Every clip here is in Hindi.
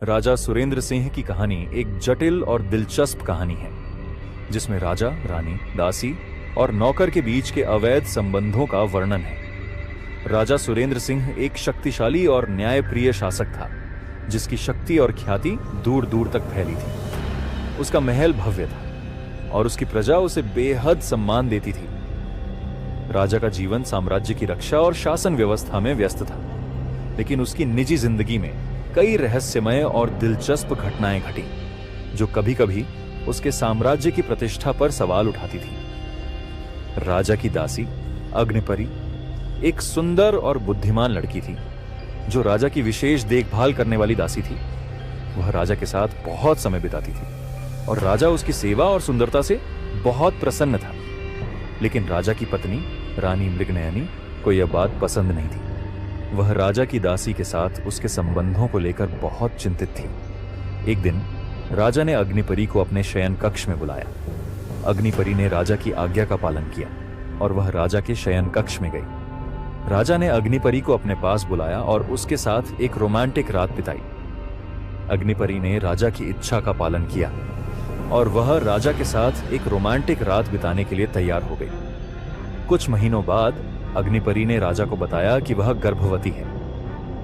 राजा सुरेंद्र सिंह की कहानी एक जटिल और दिलचस्प कहानी है जिसमें राजा, रानी, दासी और नौकर के बीच के अवैध संबंधों का वर्णन है। राजा सुरेंद्र सिंह एक शक्तिशाली और न्यायप्रिय शासक था जिसकी शक्ति और ख्याति दूर दूर तक फैली थी। उसका महल भव्य था और उसकी प्रजा उसे बेहद सम्मान देती थी। राजा का जीवन साम्राज्य की रक्षा और शासन व्यवस्था में व्यस्त था, लेकिन उसकी निजी जिंदगी में कई रहस्यमय और दिलचस्प घटनाएं घटी जो कभी कभी उसके साम्राज्य की प्रतिष्ठा पर सवाल उठाती थी। राजा की दासी अग्निपरी एक सुंदर और बुद्धिमान लड़की थी जो राजा की विशेष देखभाल करने वाली दासी थी। वह राजा के साथ बहुत समय बिताती थी और राजा उसकी सेवा और सुंदरता से बहुत प्रसन्न था। लेकिन राजा की पत्नी रानी मृगनयनी को यह बात पसंद नहीं थी। वह राजा की दासी के साथ उसके संबंधों को लेकर बहुत चिंतित थी। एक दिन राजा ने अग्निपरी को अपने शयन कक्ष में बुलाया। अग्निपरी ने राजा की आज्ञा का पालन किया और वह राजा के शयन कक्ष में गई। राजा ने अग्निपरी को अपने पास बुलाया और उसके साथ एक रोमांटिक रात बिताई। अग्निपरी ने राजा की इच्छा का पालन किया और वह राजा के साथ एक रोमांटिक रात बिताने के लिए तैयार हो गई। कुछ महीनों बाद अग्निपरी ने राजा को बताया कि वह गर्भवती है।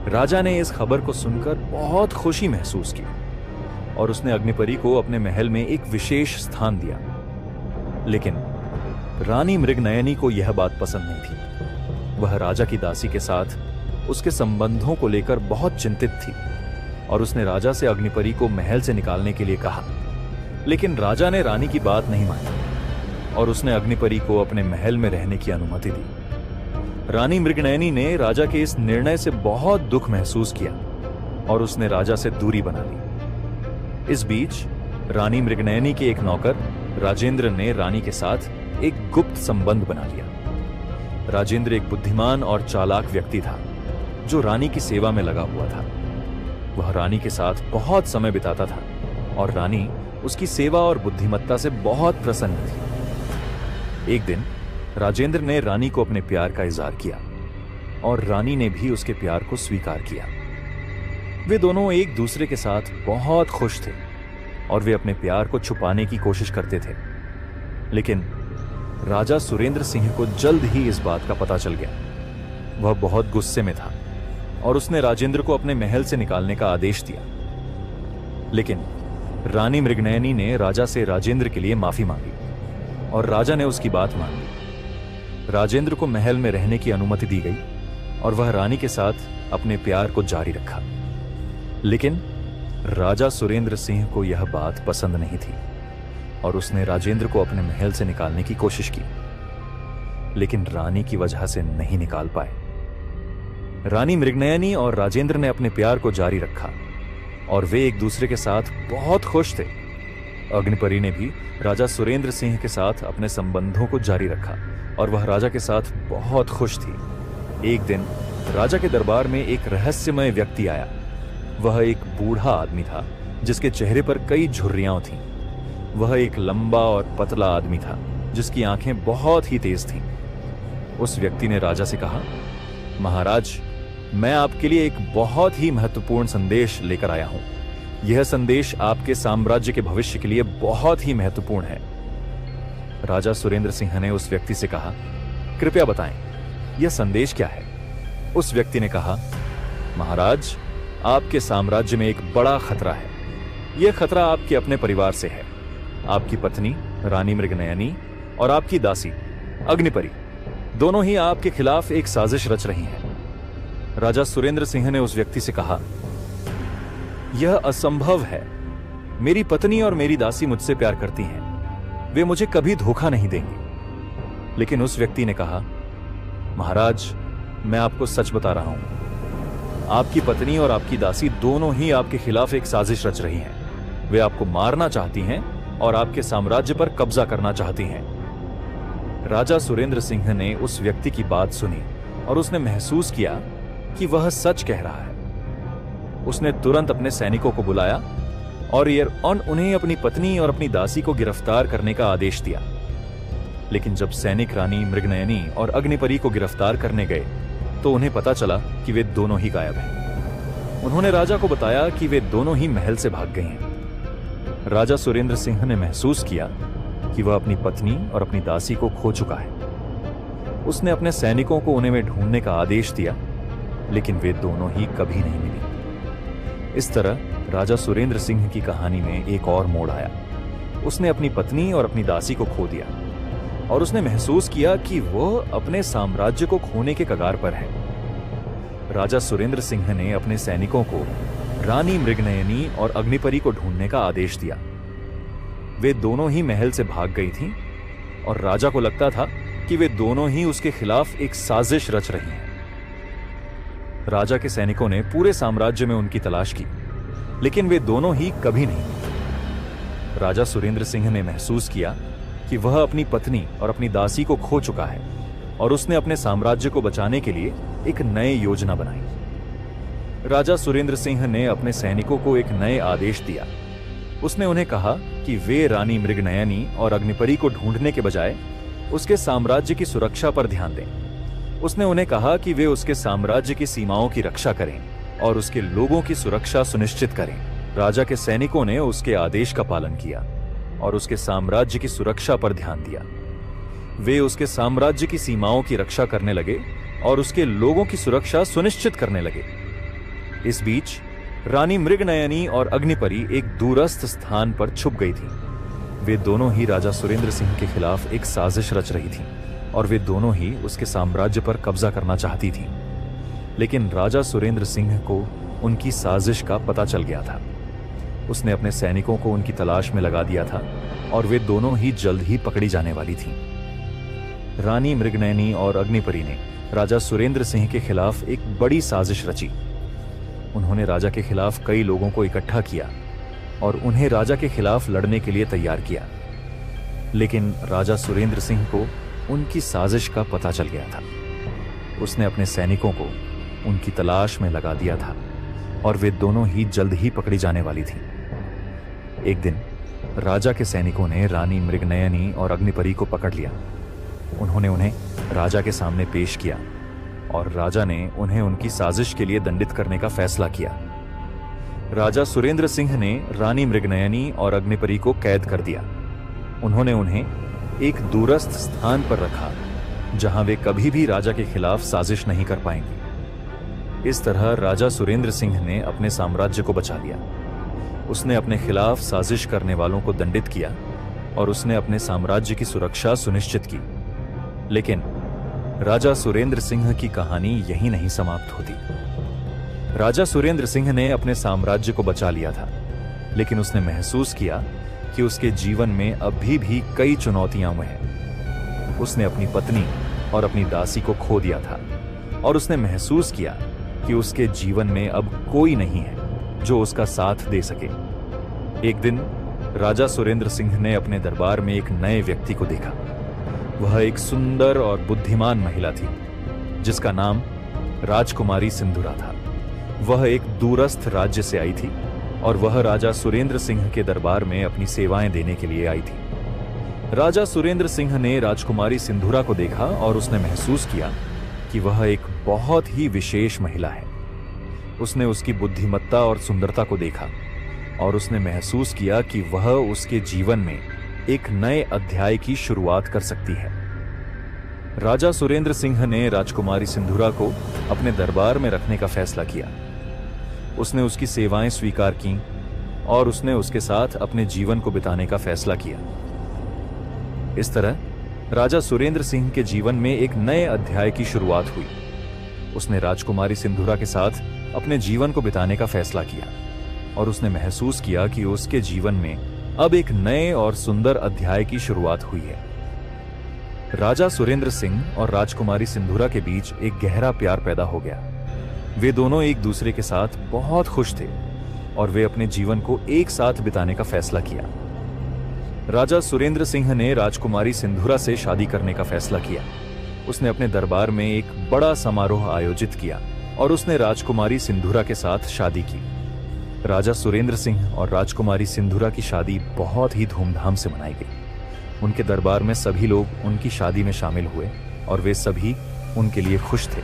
राजा ने इस खबर को सुनकर बहुत खुशी महसूस की और उसने अग्निपरी को अपने महल में एक विशेष स्थान दिया। लेकिन रानी मृगनयनी को यह बात पसंद नहीं थी। वह राजा की दासी के साथ उसके संबंधों को लेकर बहुत चिंतित थी और उसने राजा से अग्निपरी को महल से निकालने के लिए कहा। लेकिन राजा ने रानी की बात नहीं मानी और उसने अग्निपरी को अपने महल में रहने की अनुमति दी। रानी मृगनयनी ने राजा के इस निर्णय से बहुत दुख महसूस किया और उसने राजा से दूरी बना ली। इस बीच रानी मृगनयनी के एक नौकर राजेंद्र ने रानी के साथ एक गुप्त संबंध बना लिया। राजेंद्र एक बुद्धिमान और चालाक व्यक्ति था जो रानी की सेवा में लगा हुआ था। वह रानी के साथ बहुत समय बिताता था और रानी उसकी सेवा और बुद्धिमत्ता से बहुत प्रसन्न थी। एक दिन राजेंद्र ने रानी को अपने प्यार का इजहार किया और रानी ने भी उसके प्यार को स्वीकार किया। वे दोनों एक दूसरे के साथ बहुत खुश थे और वे अपने प्यार को छुपाने की कोशिश करते थे। लेकिन राजा सुरेंद्र सिंह को जल्द ही इस बात का पता चल गया। वह बहुत गुस्से में था और उसने राजेंद्र को अपने महल से निकालने का आदेश दिया। लेकिन रानी मृगनयनी ने राजा से राजेंद्र के लिए माफी मांगी और राजा ने उसकी बात मान ली। राजेंद्र को महल में रहने की अनुमति दी गई और वह रानी के साथ अपने प्यार को जारी रखा। लेकिन राजा सुरेंद्र सिंह को यह बात पसंद नहीं थी और उसने राजेंद्र को अपने महल से निकालने की कोशिश की, लेकिन रानी की वजह से नहीं निकाल पाए। रानी मृगनयनी और राजेंद्र ने अपने प्यार को जारी रखा और वे एक दूसरे के साथ बहुत खुश थे। अग्निपरी ने भी राजा सुरेंद्र सिंह के साथ अपने संबंधों को जारी रखा और वह राजा के साथ बहुत खुश थी। एक दिन राजा के दरबार में एक रहस्यमय व्यक्ति आया। वह एक बूढ़ा आदमी था जिसके चेहरे पर कई झुर्रियां थीं। वह एक लंबा और पतला आदमी था जिसकी आंखें बहुत ही तेज थीं। उस व्यक्ति ने राजा से कहा, महाराज, मैं आपके लिए एक बहुत ही महत्वपूर्ण संदेश लेकर आया हूं। यह संदेश आपके साम्राज्य के भविष्य के लिए बहुत ही महत्वपूर्ण है। राजा सुरेंद्र सिंह ने उस व्यक्ति से कहा, कृपया बताएं, यह संदेश क्या है? उस व्यक्ति ने कहा, महाराज, आपके साम्राज्य में एक बड़ा खतरा है। यह खतरा आपके अपने परिवार से है। आपकी पत्नी रानी मृगनयनी और आपकी दासी अग्निपरी दोनों ही आपके खिलाफ एक साजिश रच रही हैं। राजा सुरेंद्र सिंह ने उस व्यक्ति से कहा, यह असंभव है। मेरी पत्नी और मेरी दासी मुझसे प्यार करती हैं। वे मुझे कभी धोखा नहीं देंगे। लेकिन उस व्यक्ति ने कहा, महाराज, मैं आपको सच बता रहा हूं। आपकी पत्नी और आपकी दासी दोनों ही आपके खिलाफ एक साजिश रच रही हैं। वे आपको मारना चाहती हैं और आपके साम्राज्य पर कब्जा करना चाहती हैं। राजा सुरेंद्र सिंह ने उस व्यक्ति की बात सुनी और उसने महसूस किया कि वह सच कह रहा है। उसने तुरंत अपने सैनिकों को बुलाया और उन्हें अपनी पत्नी और अपनी दासी को गिरफ्तार करने का आदेश दिया। लेकिन जब सैनिक रानी मृगनयनी और अग्निपरी को गिरफ्तार करने गए तो उन्हें पता चला कि वे दोनों ही गायब हैं। उन्होंने राजा को बताया कि वे दोनों ही महल से भाग गए हैं। राजा सुरेंद्र सिंह ने महसूस किया कि वह अपनी पत्नी और अपनी दासी को खो चुका है। उसने अपने सैनिकों को उन्हें ढूंढने का आदेश दिया, लेकिन वे दोनों ही कभी नहीं मिली। इस तरह राजा सुरेंद्र सिंह की कहानी में एक और मोड़ आया। उसने अपनी पत्नी और अपनी दासी को खो दिया और उसने महसूस किया कि वह अपने साम्राज्य को खोने के कगार पर है। राजा सुरेंद्र सिंह ने अपने सैनिकों को रानी मृगनयनी और अग्निपरी को ढूंढने का आदेश दिया। वे दोनों ही महल से भाग गई थीं और राजा को लगता था कि वे दोनों ही उसके खिलाफ एक साजिश रच रही हैं। राजा के सैनिकों ने पूरे साम्राज्य में उनकी तलाश की, लेकिन वे दोनों ही कभी नहीं मिले। राजा सुरेंद्र सिंह ने महसूस किया कि वह अपनी पत्नी और अपनी दासी को खो चुका है और उसने अपने साम्राज्य को बचाने के लिए एक नई योजना बनाई। राजा सुरेंद्र सिंह ने अपने सैनिकों को एक नए आदेश दिया। उसने उन्हें कहा कि वे रानी मृगनयनी और अग्निपरी को ढूंढने के बजाय उसके साम्राज्य की सुरक्षा पर ध्यान दें। उसने उन्हें कहा कि वे उसके साम्राज्य की सीमाओं की रक्षा करें और उसके लोगों की सुरक्षा सुनिश्चित करें। राजा के सैनिकों ने उसके आदेश का पालन किया और उसके साम्राज्य की सुरक्षा पर ध्यान दिया। वे उसके साम्राज्य की सीमाओं की रक्षा करने लगे और उसके लोगों की सुरक्षा सुनिश्चित करने लगे। इस बीच रानी मृगनयनी और अग्निपरी एक दूरस्थ स्थान पर छुप गई थीं। वे दोनों ही राजा सुरेंद्र सिंह के खिलाफ एक साजिश रच रही थीं और वे दोनों ही उसके साम्राज्य पर कब्जा करना चाहती थीं। लेकिन राजा सुरेंद्र सिंह को उनकी साजिश का पता चल गया था। उसने अपने सैनिकों को उनकी तलाश में लगा दिया था और वे दोनों ही जल्द ही पकड़ी जाने वाली थीं। रानी मृगनयनी और अग्निपरी ने राजा सुरेंद्र सिंह के खिलाफ एक बड़ी साजिश रची। उन्होंने राजा के खिलाफ कई लोगों को इकट्ठा किया और उन्हें राजा के खिलाफ लड़ने के लिए तैयार किया। लेकिन राजा सुरेंद्र सिंह को उनकी साजिश का पता चल गया था। उसने अपने सैनिकों को उनकी तलाश में लगा दिया था और वे दोनों ही जल्द ही पकड़ी जाने वाली थीं। एक दिन राजा के सैनिकों ने रानी मृगनयनी और अग्निपरी को पकड़ लिया। उन्होंने उन्हें राजा के सामने पेश किया और राजा ने उन्हें उनकी साजिश के लिए दंडित करने का फैसला किया। राजा सुरेंद्र सिंह ने रानी मृगनयनी और अग्निपरी को कैद कर दिया। उन्होंने उन्हें एक दूरस्थ स्थान पर रखा जहां वे कभी भी राजा के खिलाफ साजिश नहीं कर पाएंगे। इस तरह राजा सुरेंद्र सिंह ने अपने साम्राज्य को बचा लिया। उसने अपने खिलाफ साजिश करने वालों को दंडित किया और उसने अपने साम्राज्य की सुरक्षा सुनिश्चित की। लेकिन राजा सुरेंद्र सिंह की कहानी यहीं नहीं समाप्त होती। राजा सुरेंद्र सिंह ने अपने साम्राज्य को बचा लिया था, लेकिन उसने महसूस किया कि उसके जीवन में अभी भी कई चुनौतियां हैं। उसने अपनी पत्नी और अपनी दासी को खो दिया था और उसने महसूस किया कि उसके जीवन में अब कोई नहीं है जो उसका साथ दे सके। एक दिन राजा सुरेंद्र सिंह ने अपने दरबार में एक नए व्यक्ति को देखा। वह एक सुंदर और बुद्धिमान महिला थी जिसका नाम राजकुमारी सिंधुरा था। वह एक दूरस्थ राज्य से आई थी और वह राजा सुरेंद्र सिंह के दरबार में अपनी सेवाएं देने के लिए आई थी। राजा सुरेंद्र सिंह ने राजकुमारी सिंधुरा को देखा और उसने महसूस किया कि वह एक बहुत ही विशेष महिला है। उसने उसकी बुद्धिमत्ता और सुंदरता को देखा और उसने महसूस किया कि वह उसके जीवन में एक नए अध्याय की शुरुआत कर सकती है। राजा सुरेंद्र सिंह ने राजकुमारी सिंधुरा को अपने दरबार में रखने का फैसला किया। उसने उसकी सेवाएं स्वीकार कीं और उसने उसके साथ अपने जीवन को बिताने का फैसला किया। इस तरह राजा सुरेंद्र सिंह के जीवन में एक नए अध्याय की शुरुआत हुई। उसने राजकुमारी सिंधुरा के साथ अपने जीवन को बिताने का फैसला किया और उसने महसूस किया कि उसके जीवन में अब एक नए और सुंदर अध्याय की शुरुआत हुई है। राजा सुरेंद्र सिंह और राजकुमारी सिंधुरा के बीच एक गहरा प्यार पैदा हो गया। वे दोनों एक दूसरे के साथ बहुत खुश थे और वे अपने जीवन को एक साथ बिताने का फैसला किया। राजा सुरेंद्र सिंह ने राजकुमारी सिंधुरा से शादी करने का फैसला किया। उसने अपने दरबार में एक बड़ा समारोह आयोजित किया और उसने राजकुमारी सिंधुरा के साथ शादी की। राजा सुरेंद्र सिंह और राजकुमारी सिंधुरा की शादी बहुत ही धूमधाम से मनाई गई। उनके दरबार में सभी लोग उनकी शादी में शामिल हुए और वे सभी उनके लिए खुश थे।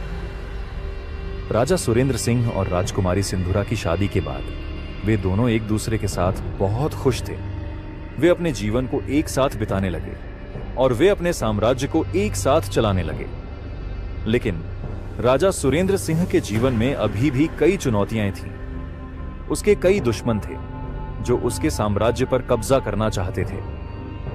राजा सुरेंद्र सिंह और राजकुमारी सिंधुरा की शादी के बाद वे दोनों एक दूसरे के साथ बहुत खुश थे। वे अपने जीवन को एक साथ बिताने लगे और वे अपने साम्राज्य को एक साथ चलाने लगे। लेकिन राजा सुरेंद्र सिंह के जीवन में अभी भी कई चुनौतियां थीं। उसके कई दुश्मन थे जो उसके साम्राज्य पर कब्जा करना चाहते थे।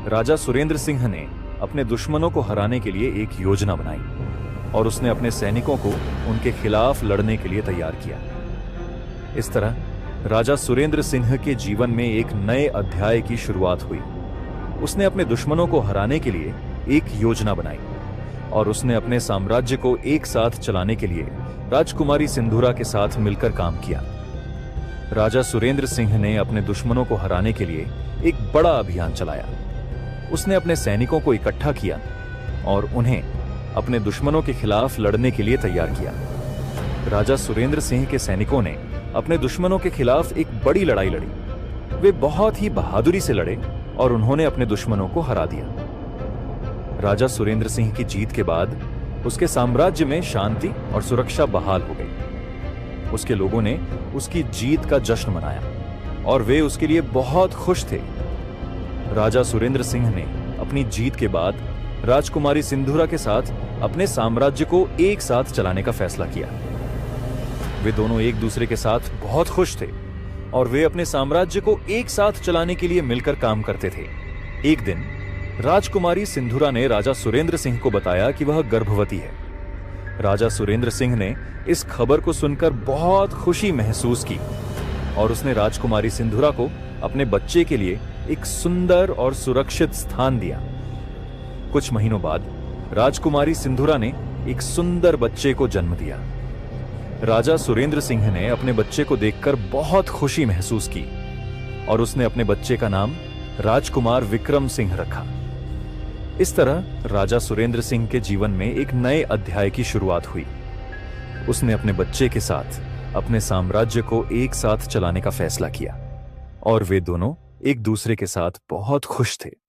राजा सुरेंद्र सिंह ने अपने दुश्मनों को हराने के लिए एक योजना बनाई और उसने अपने सैनिकों को उनके खिलाफ लड़ने के लिए तैयार किया। इस तरह राजा सुरेंद्र सिंह के जीवन में एक नए अध्याय की शुरुआत हुई। उसने अपने दुश्मनों को हराने के लिए एक योजना बनाई और उसने अपने साम्राज्य को एक साथ चलाने के लिए राजकुमारी सिंधुरा के साथ मिलकर काम किया। राजा सुरेंद्र सिंह ने अपने दुश्मनों को हराने के लिए एक बड़ा अभियान चलाया। उसने अपने सैनिकों को इकट्ठा किया और उन्हें अपने दुश्मनों के खिलाफ लड़ने के लिए तैयार किया। राजा सुरेंद्र सिंह के सैनिकों ने अपने दुश्मनों के खिलाफ एक बड़ी लड़ाई लड़ी। वे बहुत ही बहादुरी से लड़े और उन्होंने अपने दुश्मनों को हरा दिया। राजा सुरेंद्र सिंह की जीत के बाद उसके साम्राज्य में शांति और सुरक्षा बहाल हो गई। उसके लोगों ने उसकी जीत का जश्न मनाया और वे उसके लिए बहुत खुश थे। राजा सुरेंद्र सिंह ने अपनी जीत के बाद राजकुमारी सिंधुरा के साथ अपने साम्राज्य को एक साथ चलाने का फैसला किया। वे दोनों एक दूसरे के साथ बहुत खुश थे और वे अपने साम्राज्य को एक साथ चलाने के लिए मिलकर काम करते थे। एक दिन राजकुमारी सिंधुरा ने राजा सुरेंद्र सिंह को बताया कि वह गर्भवती है। राजा सुरेंद्र सिंह ने इस खबर को सुनकर बहुत खुशी महसूस की और उसने राजकुमारी सिंधुरा को अपने बच्चे के लिए एक सुंदर और सुरक्षित स्थान दिया। कुछ महीनों बाद राजकुमारी सिंधुरा ने एक सुंदर बच्चे को जन्म दिया। राजा सुरेंद्र सिंह ने अपने बच्चे को देखकर बहुत खुशी महसूस की और उसने अपने बच्चे का नाम राजकुमार विक्रम सिंह रखा। इस तरह राजा सुरेंद्र सिंह के जीवन में एक नए अध्याय की शुरुआत हुई। उसने अपने बच्चे के साथ अपने साम्राज्य को एक साथ चलाने का फैसला किया और वे दोनों एक दूसरे के साथ बहुत खुश थे।